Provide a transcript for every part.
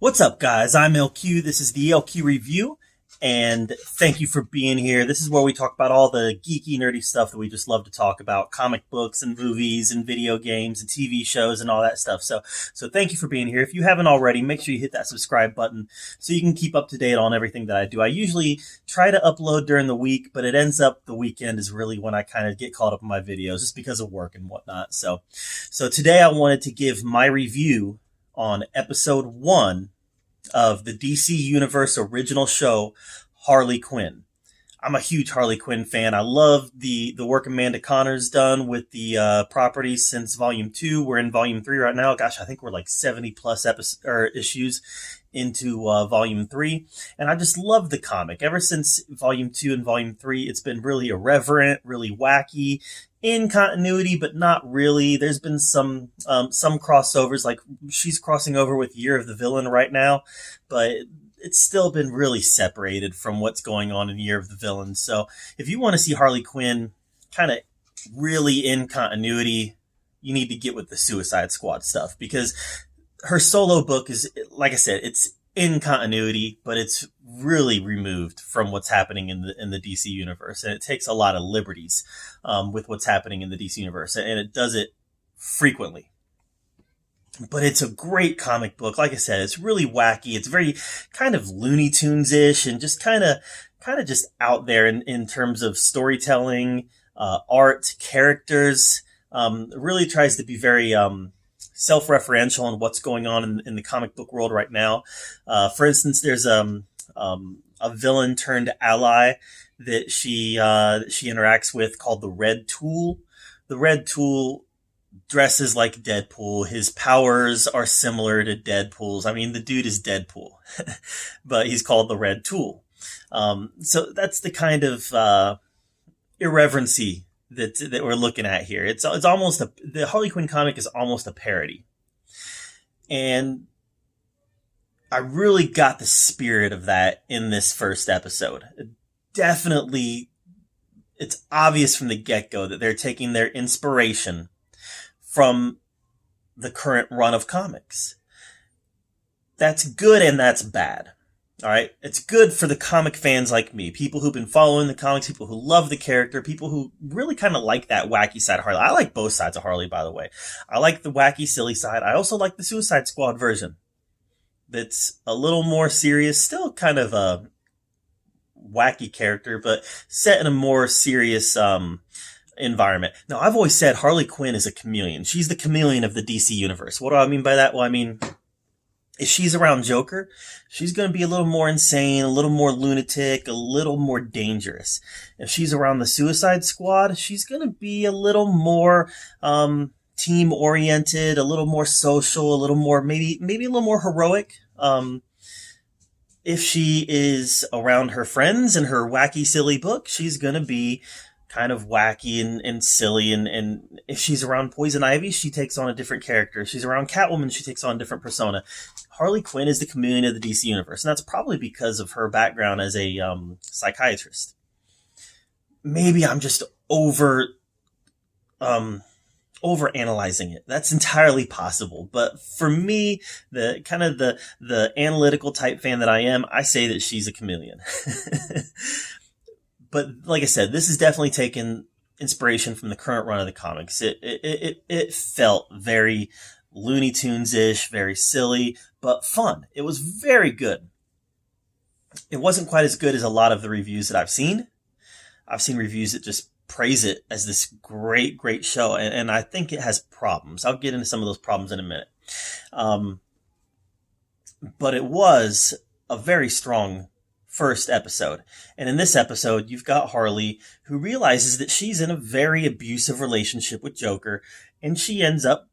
What's up, guys? I'm LQ. This is the LQ Review, and thank you for being here. This is where we talk about all the geeky, nerdy stuff that we just love to talk about: comic books and movies and video games and TV shows and all that stuff. So thank you for being here. If you haven't already, make sure you hit that subscribe button so you can keep up to date on everything that I do. I usually try to upload during the week, but it ends up the weekend is really when I kind of get caught up in my videos just because of work and whatnot. So today I wanted to give my review on episode 1 of the DC Universe original show, Harley Quinn. I'm a huge Harley Quinn fan. I love the work Amanda Connor's done with the property since Volume 2. We're in Volume 3 right now. Gosh, I think we're like 70 plus issues into Volume 3. And I just love the comic. Ever since Volume 2 and Volume 3, it's been really irreverent, really wacky, in continuity, but not really. There's been some crossovers, like she's crossing over with Year of the Villain right now, but it's still been really separated from what's going on in Year of the Villain. So if you want to see Harley Quinn kind of really in continuity, you need to get with the Suicide Squad stuff, because her solo book is, like I said, it's in continuity, but it's really removed from what's happening in the DC universe, and it takes a lot of liberties with what's happening in the DC universe, and it does it frequently. But it's a great comic book. Like I said, it's really wacky. It's very kind of Looney Tunes-ish, and just kind of just out there in terms of storytelling, art, characters. It really tries to be very self-referential on what's going on in the comic book world right now. For instance, there's a villain turned ally that she interacts with called the Red Tool. The Red Tool dresses like Deadpool. His powers are similar to Deadpool's. I mean, the dude is Deadpool, but he's called the Red Tool. So that's the kind of irreverency that we're looking at here. It's almost the Harley Quinn comic is almost a parody, and I really got the spirit of that in this first episode. Definitely, it's obvious from the get-go that they're taking their inspiration from the current run of comics. That's good and that's bad. All right. It's good for the comic fans like me, people who've been following the comics, people who love the character, people who really kind of like that wacky side of Harley. I like both sides of Harley, by the way. I like the wacky, silly side. I also like the Suicide Squad version. That's a little more serious, still kind of a wacky character, but set in a more serious environment. Now, I've always said Harley Quinn is a chameleon. She's the chameleon of the DC universe. What do I mean by that? Well, I mean, if she's around Joker, she's going to be a little more insane, a little more lunatic, a little more dangerous. If she's around the Suicide Squad, she's going to be a little more team-oriented, a little more social, a little more, maybe a little more heroic. If she is around her friends and her wacky, silly book, she's going to be kind of wacky and silly, and if she's around Poison Ivy, she takes on a different character. If she's around Catwoman, she takes on a different persona. Harley Quinn is the chameleon of the DC universe, and that's probably because of her background as a psychiatrist. Maybe I'm just overanalyzing it. That's entirely possible, but for me, the analytical type fan that I am, I say that she's a chameleon. But like I said, this is definitely taken inspiration from the current run of the comics. It felt very Looney Tunes-ish, very silly, but fun. It was very good. It wasn't quite as good as a lot of the reviews that I've seen. I've seen reviews that just praise it as this great, great show, and I think it has problems. I'll get into some of those problems in a minute. But it was a very strong first episode. And in this episode, you've got Harley, who realizes that she's in a very abusive relationship with Joker, and she ends up,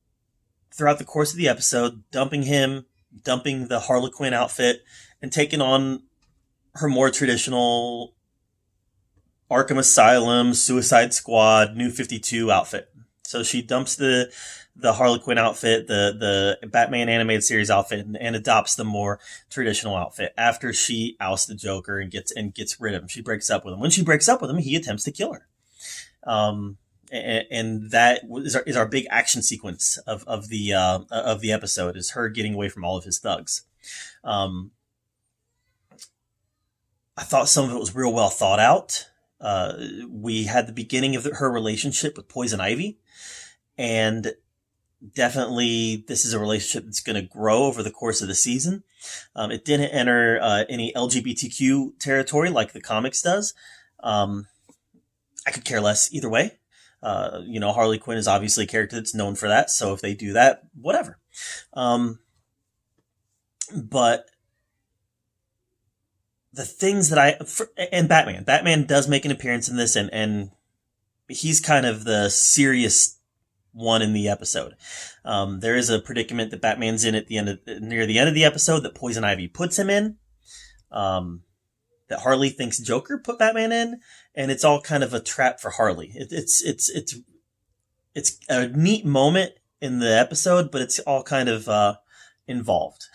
throughout the course of the episode, dumping him, dumping the Harley Quinn outfit, and taking on her more traditional Arkham Asylum, Suicide Squad, New 52 outfit. So she dumps the Harley Quinn outfit, the Batman animated series outfit, and adopts the more traditional outfit after she ousts the Joker and gets rid of him. She breaks up with him. When she breaks up with him, he attempts to kill her. And that is our big action sequence of the episode, is her getting away from all of his thugs. Um, I thought some of it was real well thought out. We had the beginning of her relationship with Poison Ivy, and definitely this is a relationship that's going to grow over the course of the season. It didn't enter any LGBTQ territory like the comics does. I could care less either way. Harley Quinn is obviously a character that's known for that, so if they do that, whatever. But the things that and Batman does make an appearance in this, and he's kind of the serious one in the episode. There is a predicament that Batman's in near the end of the episode that Poison Ivy puts him in, that Harley thinks Joker put Batman in, and it's all kind of a trap for Harley. It's a neat moment in the episode, but it's all kind of involved.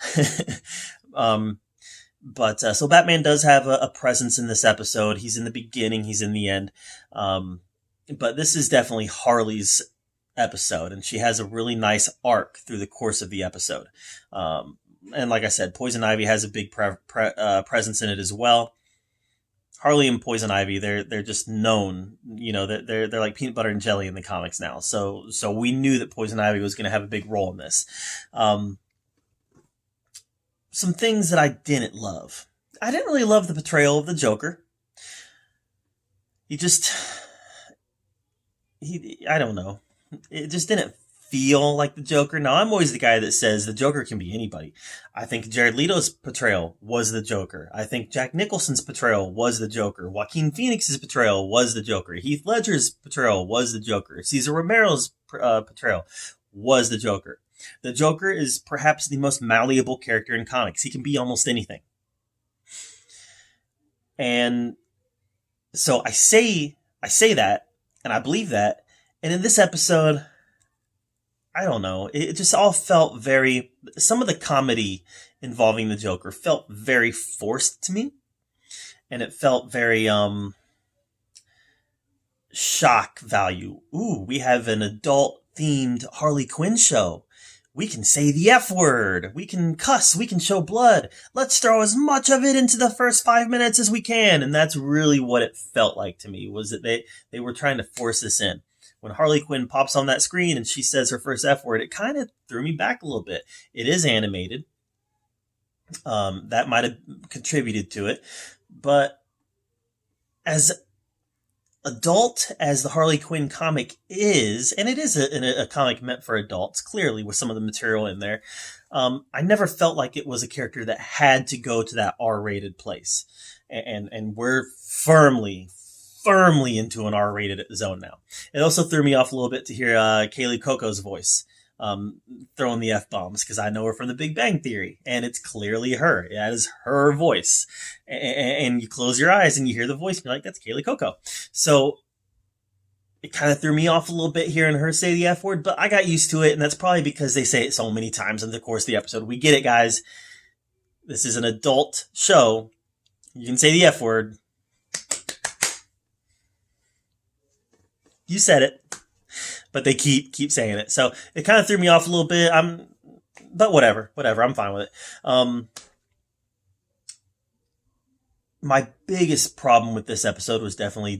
So Batman does have a presence in this episode. He's in the beginning, he's in the end. But this is definitely Harley's episode, and she has a really nice arc through the course of the episode. And like I said, Poison Ivy has a big presence in it as well. Harley and Poison Ivy, they're just known, they're like peanut butter and jelly in the comics now. So we knew that Poison Ivy was going to have a big role in this. Some things that I didn't love. I didn't really love the portrayal of the Joker. I don't know. It just didn't feel like the Joker. Now, I'm always the guy that says the Joker can be anybody. I think Jared Leto's portrayal was the Joker. I think Jack Nicholson's portrayal was the Joker. Joaquin Phoenix's portrayal was the Joker. Heath Ledger's portrayal was the Joker. Cesar Romero's portrayal was the Joker. The Joker is perhaps the most malleable character in comics. He can be almost anything. And so I say that, and I believe that. And in this episode, I don't know. It just all felt some of the comedy involving the Joker felt very forced to me. And it felt very, shock value. Ooh, we have an adult themed Harley Quinn show. We can say the F word. We can cuss. We can show blood. Let's throw as much of it into the first 5 minutes as we can. And that's really what it felt like to me, was that they were trying to force this in. When Harley Quinn pops on that screen and she says her first F word, it kind of threw me back a little bit. It is animated. That might have contributed to it. But as adult as the Harley Quinn comic is, and it is a comic meant for adults, clearly, with some of the material in there, I never felt like it was a character that had to go to that R-rated place. And we're firmly into an R-rated zone now. It also threw me off a little bit to hear Kaylee Cuoco's voice throwing the F-bombs, because I know her from The Big Bang Theory, and it's clearly her. That is her voice. And you close your eyes and you hear the voice, and you're like, that's Kaylee Cuoco. So it kind of threw me off a little bit hearing her say the F word, but I got used to it, and that's probably because they say it so many times in the course of the episode. We get it, guys. This is an adult show. You can say the F word. You said it, but they keep saying it. So it kind of threw me off a little bit. But whatever. I'm fine with it. My biggest problem with this episode was definitely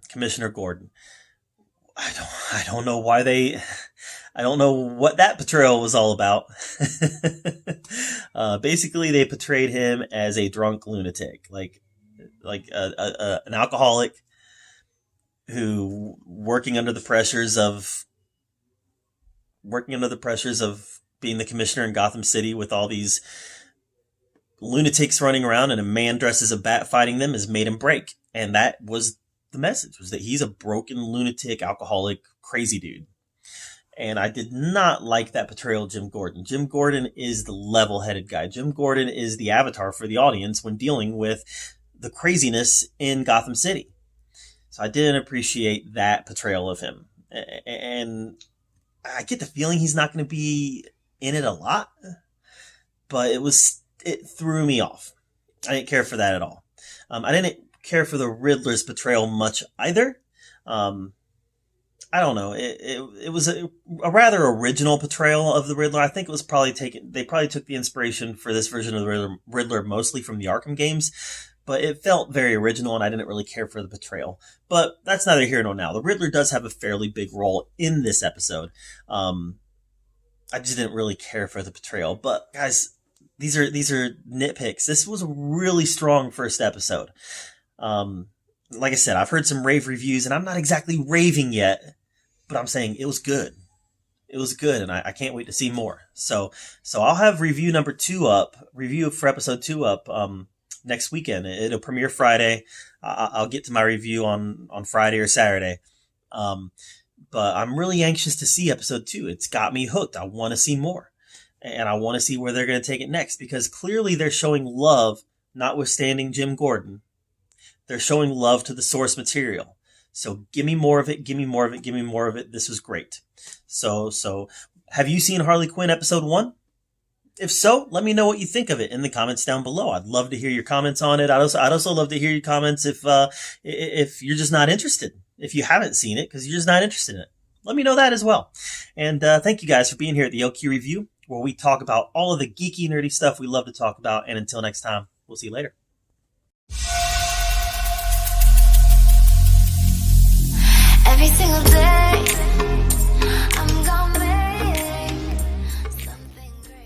Commissioner Gordon. I don't know why I don't know what that portrayal was all about. Basically, they portrayed him as a drunk lunatic, like an alcoholic who working under the pressures of being the commissioner in Gotham City with all these lunatics running around, and a man dressed as a bat fighting them has made him break. And that was the message, was that he's a broken lunatic, alcoholic, crazy dude. And I did not like that portrayal of Jim Gordon. Jim Gordon is the level-headed guy. Jim Gordon is the avatar for the audience when dealing with the craziness in Gotham City. So I didn't appreciate that portrayal of him. And I get the feeling he's not going to be in it a lot, but it threw me off. I didn't care for that at all. I didn't care for the Riddler's portrayal much either. I don't know. It was a rather original portrayal of the Riddler. I think it was probably they probably took the inspiration for this version of the Riddler mostly from the Arkham games, but it felt very original and I didn't really care for the portrayal. But that's neither here nor now. The Riddler does have a fairly big role in this episode. I just didn't really care for the portrayal. But guys, these are nitpicks. This was a really strong first episode. Like I said, I've heard some rave reviews and I'm not exactly raving yet, but I'm saying it was good. It was good, and I can't wait to see more. So I'll have review for episode 2 up next weekend. It'll premiere Friday. I'll get to my review on Friday or Saturday. But I'm really anxious to see episode 2. It's got me hooked. I want to see more, and I want to see where they're going to take it next, because clearly they're showing love, notwithstanding Jim Gordon. They're showing love to the source material. So give me more of it. Give me more of it. Give me more of it. This was great. So have you seen Harley Quinn episode 1? If so, let me know what you think of it in the comments down below. I'd love to hear your comments on it. I'd also love to hear your comments if you're just not interested, if you haven't seen it because you're just not interested in it. Let me know that as well. And thank you guys for being here at the LQ Review, where we talk about all of the geeky, nerdy stuff we love to talk about. And until next time, we'll see you later. Every single day